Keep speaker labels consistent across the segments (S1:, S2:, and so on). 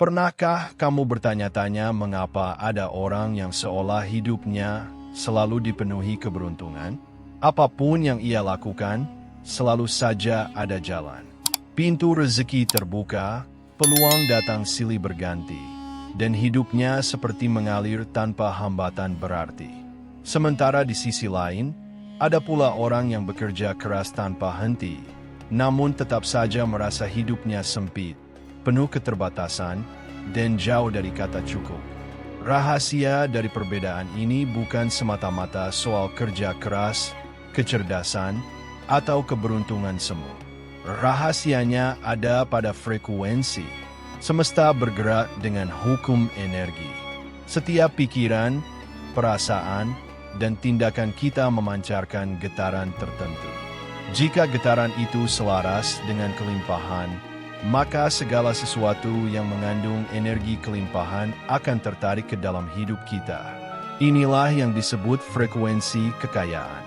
S1: Pernahkah kamu bertanya-tanya mengapa ada orang yang seolah hidupnya selalu dipenuhi keberuntungan? Apapun yang ia lakukan, selalu saja ada jalan. Pintu rezeki terbuka, peluang datang silih berganti, dan hidupnya seperti mengalir tanpa hambatan berarti. Sementara di sisi lain, ada pula orang yang bekerja keras tanpa henti, namun tetap saja merasa hidupnya sempit, penuh keterbatasan, dan jauh dari kata cukup. Rahasia dari perbedaan ini bukan semata-mata soal kerja keras, kecerdasan, atau keberuntungan semu. Rahasianya ada pada frekuensi. Semesta bergerak dengan hukum energi. Setiap pikiran, perasaan, dan tindakan kita memancarkan getaran tertentu. Jika getaran itu selaras dengan kelimpahan, maka segala sesuatu yang mengandung energi kelimpahan akan tertarik ke dalam hidup kita. Inilah yang disebut frekuensi kekayaan.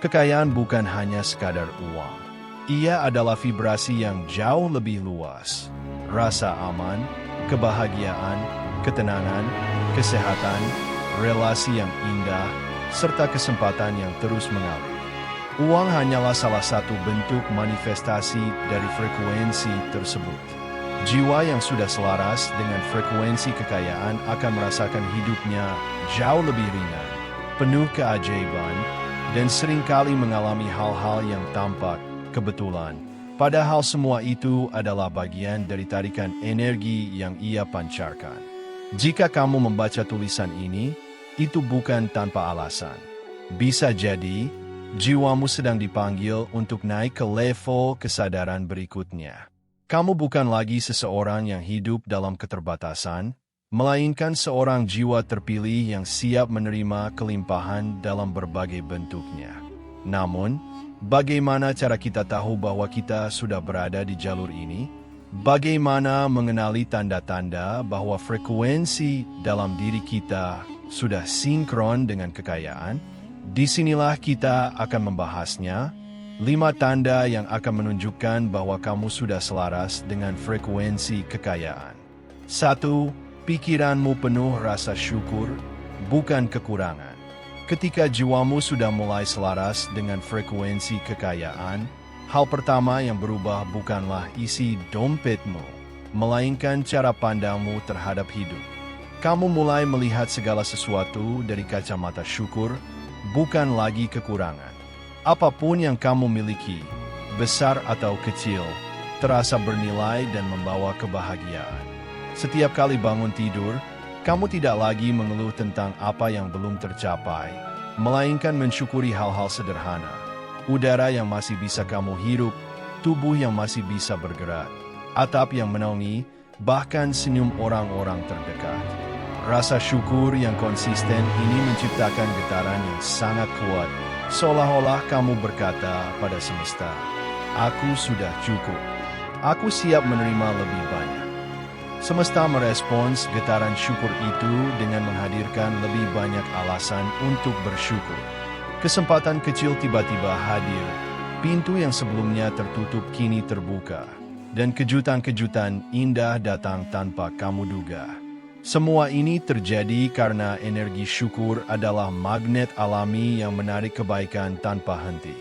S1: Kekayaan bukan hanya sekadar uang. Ia adalah vibrasi yang jauh lebih luas. Rasa aman, kebahagiaan, ketenangan, kesehatan, relasi yang indah, serta kesempatan yang terus mengalir. Uang hanyalah salah satu bentuk manifestasi dari frekuensi tersebut. Jiwa yang sudah selaras dengan frekuensi kekayaan akan merasakan hidupnya jauh lebih ringan, penuh keajaiban, dan seringkali mengalami hal-hal yang tampak kebetulan. Padahal semua itu adalah bagian dari tarikan energi yang ia pancarkan. Jika kamu membaca tulisan ini, itu bukan tanpa alasan. Bisa jadi, jiwamu sedang dipanggil untuk naik ke level kesadaran berikutnya. Kamu bukan lagi seseorang yang hidup dalam keterbatasan, melainkan seorang jiwa terpilih yang siap menerima kelimpahan dalam berbagai bentuknya. Namun, bagaimana cara kita tahu bahwa kita sudah berada di jalur ini? Bagaimana mengenali tanda-tanda bahwa frekuensi dalam diri kita sudah sinkron dengan kekayaan? Disinilah kita akan membahasnya, 5 tanda yang akan menunjukkan bahwa kamu sudah selaras dengan frekuensi kekayaan. 1. Pikiranmu penuh rasa syukur, bukan kekurangan. Ketika jiwamu sudah mulai selaras dengan frekuensi kekayaan, hal pertama yang berubah bukanlah isi dompetmu, melainkan cara pandangmu terhadap hidup. Kamu mulai melihat segala sesuatu dari kacamata syukur, bukan lagi kekurangan. Apapun yang kamu miliki, besar atau kecil, terasa bernilai dan membawa kebahagiaan. Setiap kali bangun tidur, kamu tidak lagi mengeluh tentang apa yang belum tercapai, melainkan mensyukuri hal-hal sederhana. Udara yang masih bisa kamu hirup, tubuh yang masih bisa bergerak, atap yang menaungi, bahkan senyum orang-orang terdekat. Rasa syukur yang konsisten ini menciptakan getaran yang sangat kuat, seolah-olah kamu berkata pada semesta, "Aku sudah cukup. Aku siap menerima lebih banyak." Semesta merespons getaran syukur itu dengan menghadirkan lebih banyak alasan untuk bersyukur. Kesempatan kecil tiba-tiba hadir, pintu yang sebelumnya tertutup kini terbuka, dan kejutan-kejutan indah datang tanpa kamu duga. Semua ini terjadi karena energi syukur adalah magnet alami yang menarik kebaikan tanpa henti.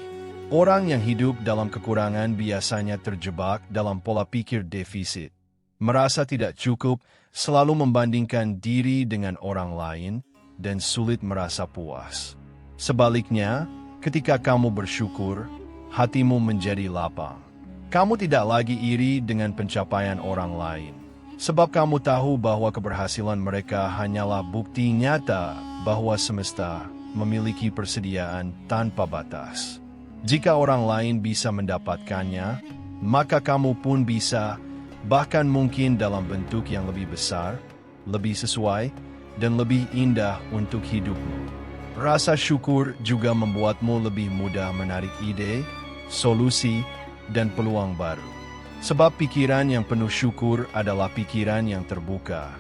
S1: Orang yang hidup dalam kekurangan biasanya terjebak dalam pola pikir defisit, merasa tidak cukup, selalu membandingkan diri dengan orang lain, dan sulit merasa puas. Sebaliknya, ketika kamu bersyukur, hatimu menjadi lapang. Kamu tidak lagi iri dengan pencapaian orang lain, sebab kamu tahu bahwa keberhasilan mereka hanyalah bukti nyata bahwa semesta memiliki persediaan tanpa batas. Jika orang lain bisa mendapatkannya, maka kamu pun bisa, bahkan mungkin dalam bentuk yang lebih besar, lebih sesuai, dan lebih indah untuk hidupmu. Rasa syukur juga membuatmu lebih mudah menarik ide, solusi, dan peluang baru. Sebab pikiran yang penuh syukur adalah pikiran yang terbuka,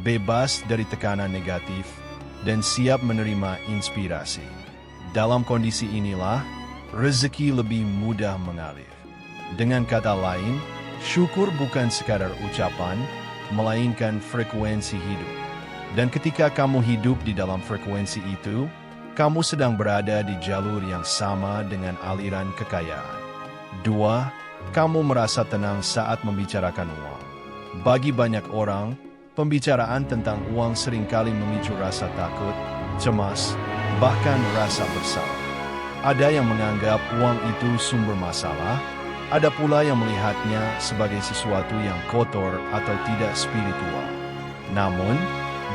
S1: bebas dari tekanan negatif, dan siap menerima inspirasi. Dalam kondisi inilah, rezeki lebih mudah mengalir. Dengan kata lain, syukur bukan sekadar ucapan, melainkan frekuensi hidup. Dan ketika kamu hidup di dalam frekuensi itu, kamu sedang berada di jalur yang sama dengan aliran kekayaan. 2. Kamu merasa tenang saat membicarakan uang. Bagi banyak orang, pembicaraan tentang uang seringkali memicu rasa takut, cemas, bahkan rasa bersalah. Ada yang menganggap uang itu sumber masalah, ada pula yang melihatnya sebagai sesuatu yang kotor atau tidak spiritual. Namun,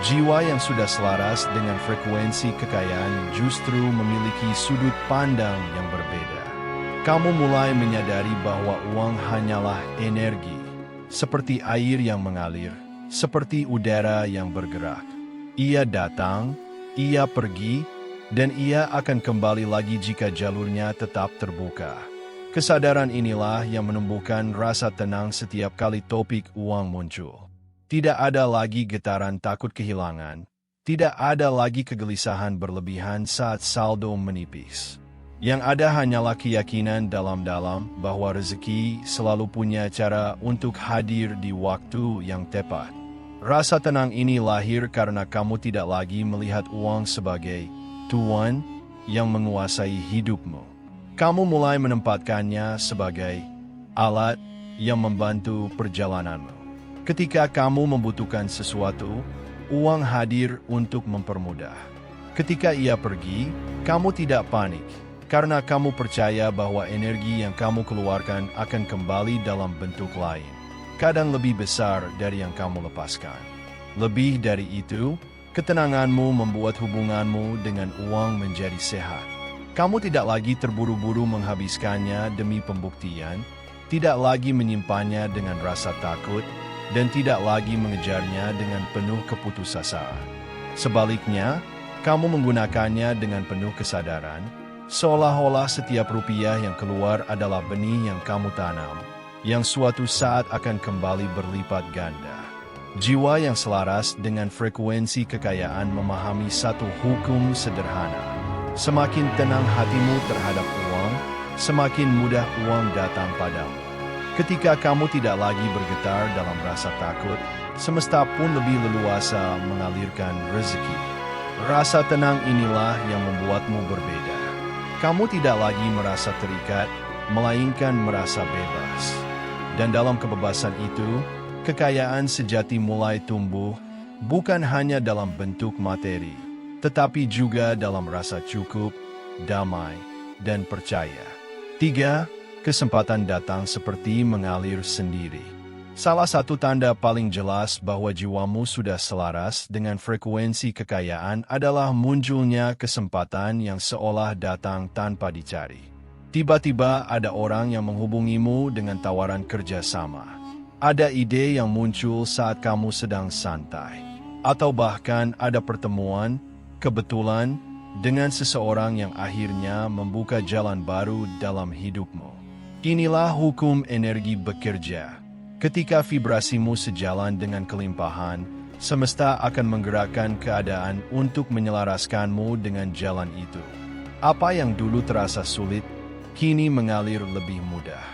S1: jiwa yang sudah selaras dengan frekuensi kekayaan justru memiliki sudut pandang yang berbeda. Kamu mulai menyadari bahwa uang hanyalah energi, seperti air yang mengalir, seperti udara yang bergerak. Ia datang, ia pergi, dan ia akan kembali lagi jika jalurnya tetap terbuka. Kesadaran inilah yang menumbuhkan rasa tenang setiap kali topik uang muncul. Tidak ada lagi getaran takut kehilangan. Tidak ada lagi kegelisahan berlebihan saat saldo menipis. Yang ada hanyalah keyakinan dalam-dalam bahwa rezeki selalu punya cara untuk hadir di waktu yang tepat. Rasa tenang ini lahir karena kamu tidak lagi melihat uang sebagai tuan yang menguasai hidupmu. Kamu mulai menempatkannya sebagai alat yang membantu perjalananmu. Ketika kamu membutuhkan sesuatu, uang hadir untuk mempermudah. Ketika ia pergi, kamu tidak panik, karena kamu percaya bahwa energi yang kamu keluarkan akan kembali dalam bentuk lain, kadang lebih besar dari yang kamu lepaskan. Lebih dari itu, ketenanganmu membuat hubunganmu dengan uang menjadi sehat. Kamu tidak lagi terburu-buru menghabiskannya demi pembuktian, tidak lagi menyimpannya dengan rasa takut, dan tidak lagi mengejarnya dengan penuh keputusasaan. Sebaliknya, kamu menggunakannya dengan penuh kesadaran, seolah-olah setiap rupiah yang keluar adalah benih yang kamu tanam, yang suatu saat akan kembali berlipat ganda. Jiwa yang selaras dengan frekuensi kekayaan memahami satu hukum sederhana. Semakin tenang hatimu terhadap uang, semakin mudah uang datang padamu. Ketika kamu tidak lagi bergetar dalam rasa takut, semesta pun lebih leluasa mengalirkan rezeki. Rasa tenang inilah yang membuatmu berbeda. Kamu tidak lagi merasa terikat, melainkan merasa bebas. Dan dalam kebebasan itu, kekayaan sejati mulai tumbuh, bukan hanya dalam bentuk materi, tetapi juga dalam rasa cukup, damai, dan percaya. 3. Kesempatan datang seperti mengalir sendiri. Salah satu tanda paling jelas bahwa jiwamu sudah selaras dengan frekuensi kekayaan adalah munculnya kesempatan yang seolah datang tanpa dicari. Tiba-tiba ada orang yang menghubungimu dengan tawaran kerjasama. Ada ide yang muncul saat kamu sedang santai. Atau bahkan ada pertemuan, kebetulan, dengan seseorang yang akhirnya membuka jalan baru dalam hidupmu. Inilah hukum energi bekerja. Ketika vibrasimu sejalan dengan kelimpahan, semesta akan menggerakkan keadaan untuk menyelaraskanmu dengan jalan itu. Apa yang dulu terasa sulit, kini mengalir lebih mudah.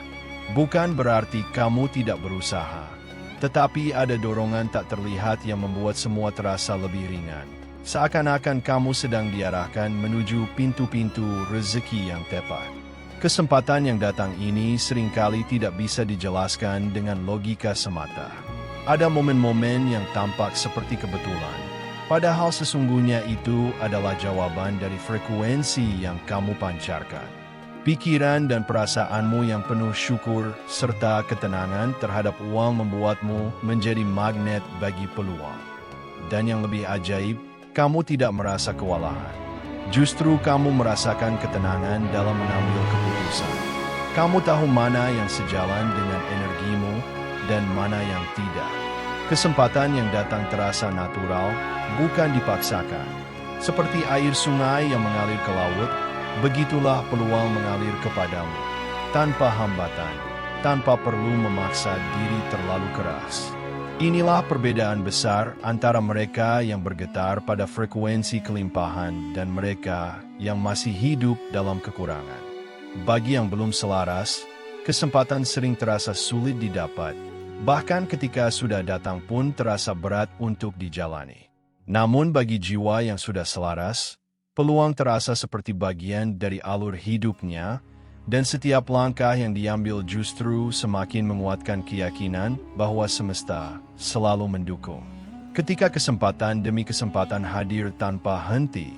S1: Bukan berarti kamu tidak berusaha, tetapi ada dorongan tak terlihat yang membuat semua terasa lebih ringan. Seakan-akan kamu sedang diarahkan menuju pintu-pintu rezeki yang tepat. Kesempatan yang datang ini seringkali tidak bisa dijelaskan dengan logika semata. Ada momen-momen yang tampak seperti kebetulan, padahal sesungguhnya itu adalah jawaban dari frekuensi yang kamu pancarkan. Pikiran dan perasaanmu yang penuh syukur serta ketenangan terhadap uang membuatmu menjadi magnet bagi peluang. Dan yang lebih ajaib, kamu tidak merasa kewalahan. Justru kamu merasakan ketenangan dalam mengambil keputusan. Kamu tahu mana yang sejalan dengan energimu dan mana yang tidak. Kesempatan yang datang terasa natural, bukan dipaksakan. Seperti air sungai yang mengalir ke laut, begitulah peluang mengalir kepadamu. Tanpa hambatan, tanpa perlu memaksa diri terlalu keras. Inilah perbedaan besar antara mereka yang bergetar pada frekuensi kelimpahan dan mereka yang masih hidup dalam kekurangan. Bagi yang belum selaras, kesempatan sering terasa sulit didapat, Bahkan ketika sudah datang pun terasa berat untuk dijalani. Namun bagi jiwa yang sudah selaras, peluang terasa seperti bagian dari alur hidupnya, dan setiap langkah yang diambil justru semakin menguatkan keyakinan bahwa semesta selalu mendukung. Ketika kesempatan demi kesempatan hadir tanpa henti,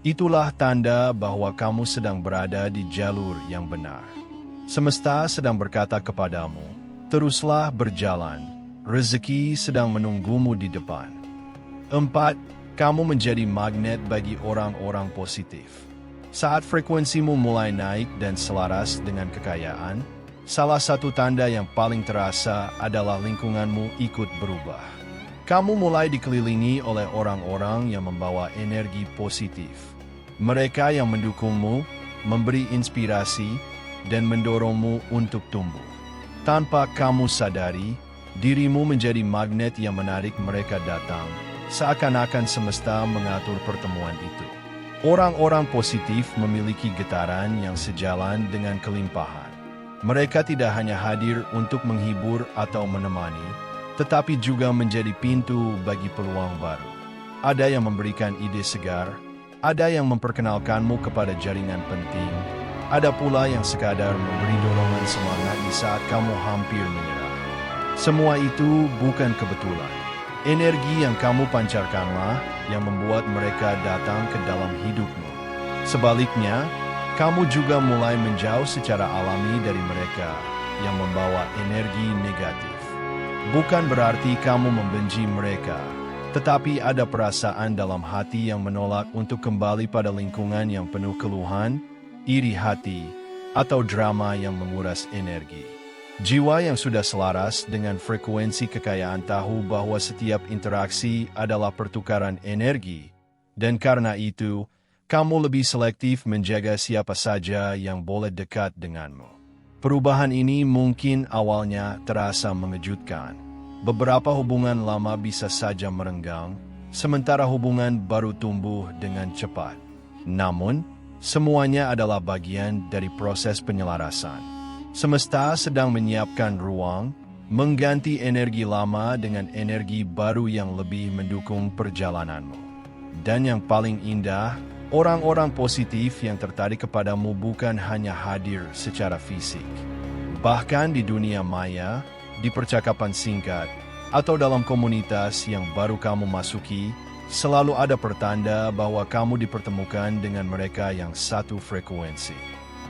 S1: itulah tanda bahwa kamu sedang berada di jalur yang benar. Semesta sedang berkata kepadamu, teruslah berjalan, rezeki sedang menunggumu di depan. 4. Kamu menjadi magnet bagi orang-orang positif. Saat frekuensimu mulai naik dan selaras dengan kekayaan, salah satu tanda yang paling terasa adalah lingkunganmu ikut berubah. Kamu mulai dikelilingi oleh orang-orang yang membawa energi positif. Mereka yang mendukungmu, memberi inspirasi, dan mendorongmu untuk tumbuh. Tanpa kamu sadari, dirimu menjadi magnet yang menarik mereka datang, seakan-akan semesta mengatur pertemuan itu. Orang-orang positif memiliki getaran yang sejalan dengan kelimpahan. Mereka tidak hanya hadir untuk menghibur atau menemani, tetapi juga menjadi pintu bagi peluang baru. Ada yang memberikan ide segar, ada yang memperkenalkanmu kepada jaringan penting, ada pula yang sekadar memberi dorongan semangat di saat kamu hampir menyerah. Semua itu bukan kebetulan. Energi yang kamu pancarkanlah yang membuat mereka datang ke dalam hidupmu. Sebaliknya, kamu juga mulai menjauh secara alami dari mereka yang membawa energi negatif. Bukan berarti kamu membenci mereka, tetapi ada perasaan dalam hati yang menolak untuk kembali pada lingkungan yang penuh keluhan, iri hati, atau drama yang menguras energi. Jiwa yang sudah selaras dengan frekuensi kekayaan tahu bahwa setiap interaksi adalah pertukaran energi, dan karena itu, kamu lebih selektif menjaga siapa saja yang boleh dekat denganmu. Perubahan ini mungkin awalnya terasa mengejutkan. Beberapa hubungan lama bisa saja merenggang, sementara hubungan baru tumbuh dengan cepat. Namun, semuanya adalah bagian dari proses penyelarasan. Semesta sedang menyiapkan ruang, mengganti energi lama dengan energi baru yang lebih mendukung perjalananmu. Dan yang paling indah, orang-orang positif yang tertarik kepadamu bukan hanya hadir secara fisik. Bahkan di dunia maya, di percakapan singkat, atau dalam komunitas yang baru kamu masuki, selalu ada pertanda bahwa kamu dipertemukan dengan mereka yang satu frekuensi.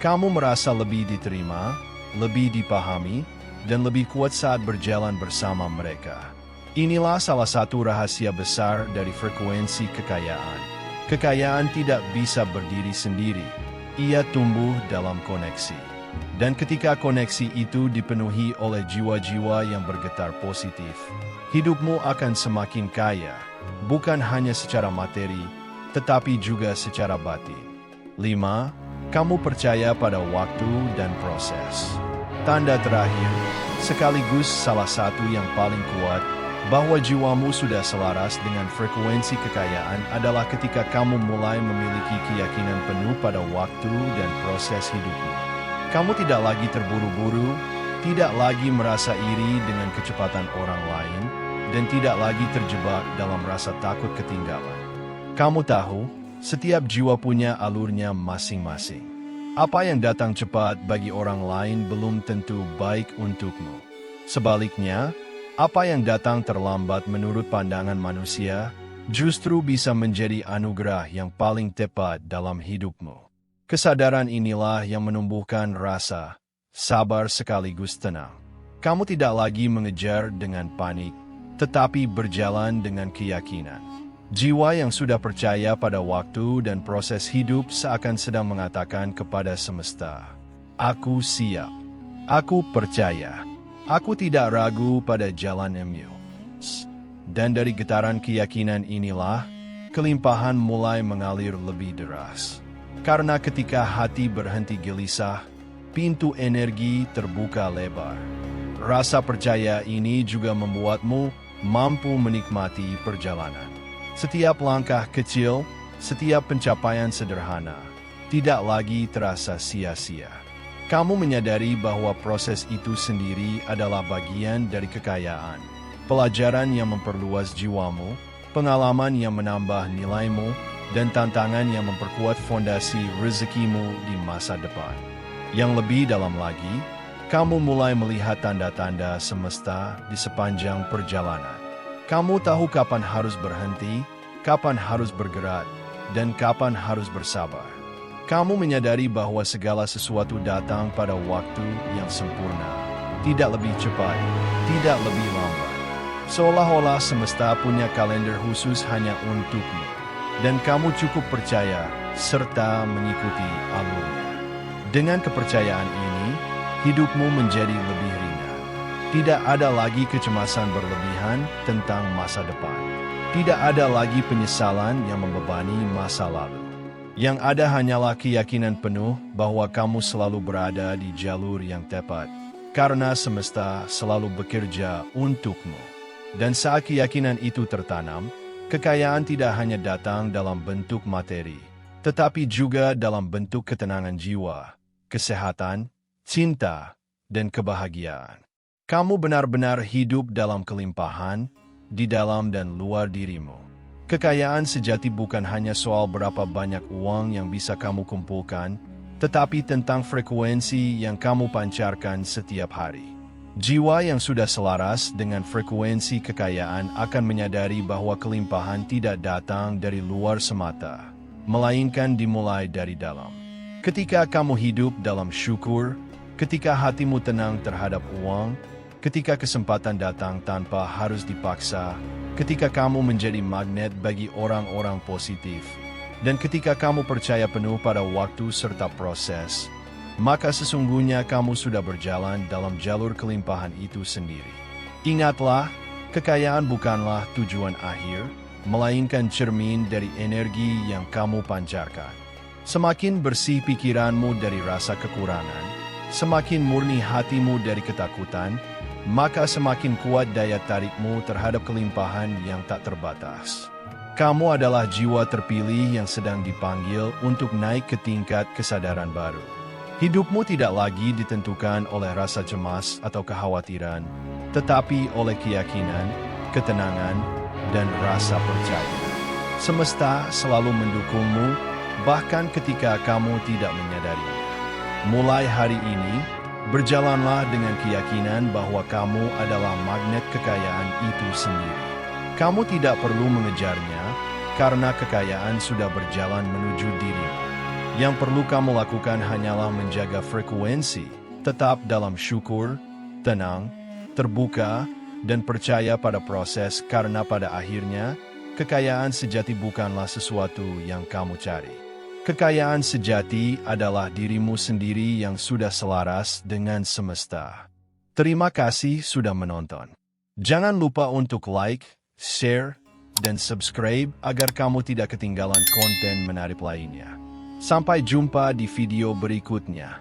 S1: Kamu merasa lebih diterima, lebih dipahami, dan lebih kuat saat berjalan bersama mereka. Inilah salah satu rahasia besar dari frekuensi kekayaan. Kekayaan tidak bisa berdiri sendiri, ia tumbuh dalam koneksi. Dan ketika koneksi itu dipenuhi oleh jiwa-jiwa yang bergetar positif, hidupmu akan semakin kaya, bukan hanya secara materi, tetapi juga secara batin. 5. Kamu percaya pada waktu dan proses. Tanda terakhir, sekaligus salah satu yang paling kuat, bahwa jiwamu sudah selaras dengan frekuensi kekayaan adalah ketika kamu mulai memiliki keyakinan penuh pada waktu dan proses hidupmu. Kamu tidak lagi terburu-buru, tidak lagi merasa iri dengan kecepatan orang lain, dan tidak lagi terjebak dalam rasa takut ketinggalan. Kamu tahu, setiap jiwa punya alurnya masing-masing. Apa yang datang cepat bagi orang lain belum tentu baik untukmu. Sebaliknya, apa yang datang terlambat menurut pandangan manusia, justru bisa menjadi anugerah yang paling tepat dalam hidupmu. Kesadaran inilah yang menumbuhkan rasa sabar sekaligus tenang. Kamu tidak lagi mengejar dengan panik, tetapi berjalan dengan keyakinan. Jiwa yang sudah percaya pada waktu dan proses hidup seakan sedang mengatakan kepada semesta, "Aku siap, aku percaya, aku tidak ragu pada jalanmu." Dan dari getaran keyakinan inilah, kelimpahan mulai mengalir lebih deras. Karena ketika hati berhenti gelisah, pintu energi terbuka lebar. Rasa percaya ini juga membuatmu mampu menikmati perjalanan. Setiap langkah kecil, setiap pencapaian sederhana, tidak lagi terasa sia-sia. Kamu menyadari bahwa proses itu sendiri adalah bagian dari kekayaan, pelajaran yang memperluas jiwamu, pengalaman yang menambah nilaimu, dan tantangan yang memperkuat fondasi rezekimu di masa depan. Yang lebih dalam lagi, kamu mulai melihat tanda-tanda semesta di sepanjang perjalanan. Kamu tahu kapan harus berhenti, kapan harus bergerak, dan kapan harus bersabar. Kamu menyadari bahwa segala sesuatu datang pada waktu yang sempurna, tidak lebih cepat, tidak lebih lambat. Seolah-olah semesta punya kalender khusus hanya untukmu, dan kamu cukup percaya serta mengikuti alurnya. Dengan kepercayaan ini, hidupmu menjadi lebih ringan. Tidak ada lagi kecemasan berlebihan tentang masa depan. Tidak ada lagi penyesalan yang membebani masa lalu. Yang ada hanyalah keyakinan penuh bahwa kamu selalu berada di jalur yang tepat, karena semesta selalu bekerja untukmu. Dan saat keyakinan itu tertanam, kekayaan tidak hanya datang dalam bentuk materi, tetapi juga dalam bentuk ketenangan jiwa, kesehatan, cinta, dan kebahagiaan. Kamu benar-benar hidup dalam kelimpahan, di dalam dan luar dirimu. Kekayaan sejati bukan hanya soal berapa banyak uang yang bisa kamu kumpulkan, tetapi tentang frekuensi yang kamu pancarkan setiap hari. Jiwa yang sudah selaras dengan frekuensi kekayaan akan menyadari bahwa kelimpahan tidak datang dari luar semata, melainkan dimulai dari dalam. Ketika kamu hidup dalam syukur, ketika hatimu tenang terhadap uang, ketika kesempatan datang tanpa harus dipaksa, ketika kamu menjadi magnet bagi orang-orang positif, dan ketika kamu percaya penuh pada waktu serta proses, maka sesungguhnya kamu sudah berjalan dalam jalur kelimpahan itu sendiri. Ingatlah, kekayaan bukanlah tujuan akhir, melainkan cermin dari energi yang kamu pancarkan. Semakin bersih pikiranmu dari rasa kekurangan, semakin murni hatimu dari ketakutan, maka semakin kuat daya tarikmu terhadap kelimpahan yang tak terbatas. Kamu adalah jiwa terpilih yang sedang dipanggil untuk naik ke tingkat kesadaran baru. Hidupmu tidak lagi ditentukan oleh rasa cemas atau kekhawatiran, tetapi oleh keyakinan, ketenangan, dan rasa percaya. Semesta selalu mendukungmu, bahkan ketika kamu tidak menyadarinya. Mulai hari ini, berjalanlah dengan keyakinan bahwa kamu adalah magnet kekayaan itu sendiri. Kamu tidak perlu mengejarnya, karena kekayaan sudah berjalan menuju dirimu. Yang perlu kamu lakukan hanyalah menjaga frekuensi, tetap dalam syukur, tenang, terbuka, dan percaya pada proses, karena pada akhirnya, kekayaan sejati bukanlah sesuatu yang kamu cari. Kekayaan sejati adalah dirimu sendiri yang sudah selaras dengan semesta. Terima kasih sudah menonton. Jangan lupa untuk like, share, dan subscribe agar kamu tidak ketinggalan konten menarik lainnya. Sampai jumpa di video berikutnya.